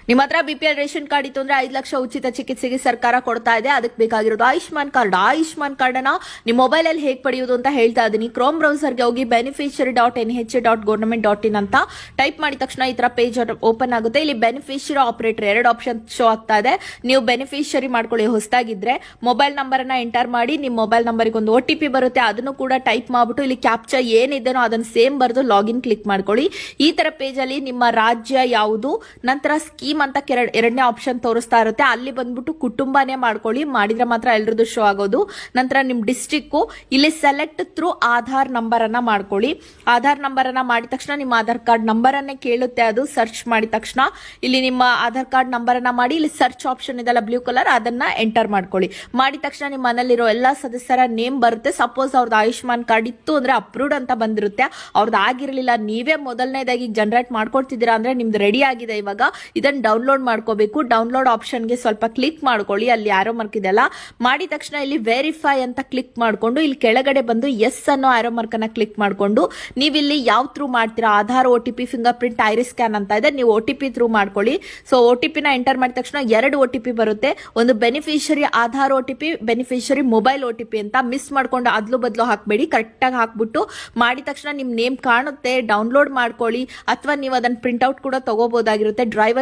ನಿಮ್ಮ ಹತ್ರ BPL ration card ಇತ್ತು ಅಂದ್ರೆ 5 ಲಕ್ಷ ಉಚಿತ ಚಿಕಿತ್ಸೆಗೆ ಸರ್ಕಾರ ಕೊಡ್ತಾ ಇದೆ. ಅದಕ್ಕೆ ಬೇಕಾಗಿರೋದು ಆಯುಷ್ಮಾನ್ ಕಾರ್ಡ್ ಅನ್ನ ನಿಮ್ಮ ಮೊಬೈಲ್ ಅಲ್ಲಿ ಹೇಗೆ ಪಡೆಯೋದು ಅಂತ ಹೇಳ್ತಾ ಇದೀನಿ. ಕ್ರೋಮ್ ಬ್ರೌಸರ್ಗೆ ಹೋಗಿ beneficiary.nh.government.in ಅಂತ ಟೈಪ್ ಮಾಡಿದ ತಕ್ಷಣ ಈ ತರ ಪೇಜ್ ಓಪನ್ ಆಗುತ್ತೆ. ಇಲ್ಲಿ ಬೆನಿಫಿಷಿಯರಿ ಆಪರೇಟರ್ 2 ಆಪ್ಷನ್ ಶೋ ಆಗ್ತಾ ಇದೆ. ನೀವು ಬೆನಿಫಿಷಿಯರಿ ಮಾಡ್ಕೊಳ್ಳಿ ಹೊಸದಾಗಿದ್ರೆ ಮೊಬೈಲ್ ನಂಬರ್ ಅನ್ನ ಎಂಟರ್ ಮಾಡಿ. ನಿಮ್ಮ ಮೊಬೈಲ್ ನಂಬರ್ಗೆ ಒಂದು OTP ಬರುತ್ತೆ, ಅದನ್ನು ಕೂಡ ಟೈಪ್ ಮಾಡ್ಬಿಟ್ಟು ಇಲ್ಲಿ ಕ್ಯಾಪ್ಚಾ ಏನಿದೆನೋ ಅದನ್ನ ಸೇಮ್ ಬರೆದು ಲಾಗಿನ್ ಕ್ಲಿಕ್ ಮಾಡ್ಕೊಳ್ಳಿ. ಈ ತರ ಪೇಜ್ ಅಲ್ಲಿ ನಿಮ್ಮ ರಾಜ್ಯ ಯಾವುದು, ನಂತರ ಸ್ಕೀಮ್ ಅಂತ ಎರಡನೇ ಆಪ್ಷನ್ ತೋರಿಸ್ತಾ ಇರುತ್ತೆ. ಅಲ್ಲಿ ಬಂದ್ಬಿಟ್ಟು ಕುಟುಂಬನೇ ಮಾಡ್ಕೊಳ್ಳಿ, ಮಾಡಿದ್ರೆ ಮಾತ್ರ ಎಲ್ರದ್ದು ಶೋ ಆಗೋದು. ನಂತರ ನಿಮ್ ಡಿಸ್ಟ್ರಿಕ್ಟ್ ಇಲ್ಲಿ ಸೆಲೆಕ್ಟ್ ಥ್ರೂ ಆಧಾರ್ ನಂಬರ್ ಅನ್ನ ಮಾಡ್ಕೊಳ್ಳಿ. ಆಧಾರ್ ನಂಬರ್ ಅನ್ನ ಮಾಡಿದ ತಕ್ಷಣ ನಿಮ್ಮ ಆಧಾರ್ ಕಾರ್ಡ್ ನಂಬರ್ ಅನ್ನೇ ಕೇಳುತ್ತೆ. ಅದು ಸರ್ಚ್ ಮಾಡಿದ ತಕ್ಷಣ ಇಲ್ಲಿ ನಿಮ್ಮ ಆಧಾರ್ ಕಾರ್ಡ್ ನಂಬರ್ ಅನ್ನ ಮಾಡಿ, ಇಲ್ಲಿ ಸರ್ಚ್ ಆಪ್ಷನ್ ಇದೆಲ್ಲ ಬ್ಲೂ ಕಲರ್, ಅದನ್ನ ಎಂಟರ್ ಮಾಡ್ಕೊಳ್ಳಿ. ಮಾಡಿದ ತಕ್ಷಣ ನಿಮ್ಮ ಮನೇಲಿರೋ ಎಲ್ಲಾ ಸದಸ್ಯರ ನೇಮ್ ಬರುತ್ತೆ. ಸಪೋಸ್ ಅವ್ರದ್ದು ಆಯುಷ್ಮಾನ್ ಕಾರ್ಡ್ ಇತ್ತು ಅಂದ್ರೆ ಅಪ್ರೂವ್ಡ್ ಅಂತ ಬಂದಿರುತ್ತೆ, ಅವ್ರದ್ದು ಆಗಿರ್ಲಿಲ್ಲ, ನೀವೇ ಮೊದಲನೇದಾಗಿ ಜನರೇಟ್ ಮಾಡ್ಕೊಡ್ತಿದ್ದೀರಾ ಅಂದ್ರೆ ನಿಮ್ದು ರೆಡಿ ಆಗಿದೆ. ಇವಾಗ ಇದನ್ನ ಡೌನ್ಲೋಡ್ ಮಾಡ್ಕೋಬೇಕು. ಡೌನ್ಲೋಡ್ ಆಪ್ಷನ್ಗೆ ಸ್ವಲ್ಪ ಕ್ಲಿಕ್ ಮಾಡ್ಕೊಳ್ಳಿ, ಅಲ್ಲಿ ಆರೋ ಮಾರ್ಕ್ ಇದೆಲ್ಲ. ಮಾಡಿದ ತಕ್ಷಣ ಇಲ್ಲಿ ವೆರಿಫೈ ಅಂತ ಕ್ಲಿಕ್ ಮಾಡ್ಕೊಂಡು ಇಲ್ಲಿ ಕೆಳಗಡೆ ಬಂದು ಎಸ್ ಅನ್ನೋ ಆರೋ ಮಾರ್ಕ್ ಅನ್ನ ಕ್ಲಿಕ್ ಮಾಡ್ಕೊಂಡು ನೀವಿಲ್ಲಿ ಯಾವ ಥ್ರೂ ಮಾಡ್ತೀರಾ, Aadhaar, OTP, finger print, iris scan ಅಂತ ಇದೆ, ನೀವು OTP ಥ್ರೂ ಮಾಡ್ಕೊಳ್ಳಿ. ಸೊ OTP ನ ಎಂಟರ್ ಮಾಡಿದ ತಕ್ಷಣ 2 OTP ಬರುತ್ತೆ. ಒಂದು beneficiary Aadhaar OTP, beneficiary mobile OTP ಅಂತ. ಮಿಸ್ ಮಾಡ್ಕೊಂಡು ಅದ್ಲು ಬದಲು ಹಾಕ್ಬೇಡಿ, ಕರೆಕ್ಟ್ ಆಗಿ ಹಾಕ್ಬಿಟ್ಟು ಮಾಡಿದ ತಕ್ಷಣ ನಿಮ್ ನೇಮ್ ಕಾಣುತ್ತೆ. ಡೌನ್ಲೋಡ್ ಮಾಡ್ಕೊಳ್ಳಿ, ಅಥವಾ ನೀವು ಅದನ್ನ ಪ್ರಿಂಟ್ ಔಟ್ ಕೂಡ ತಗೋಬಹುದಾಗಿರುತ್ತೆ. ಡ್ರೈವ್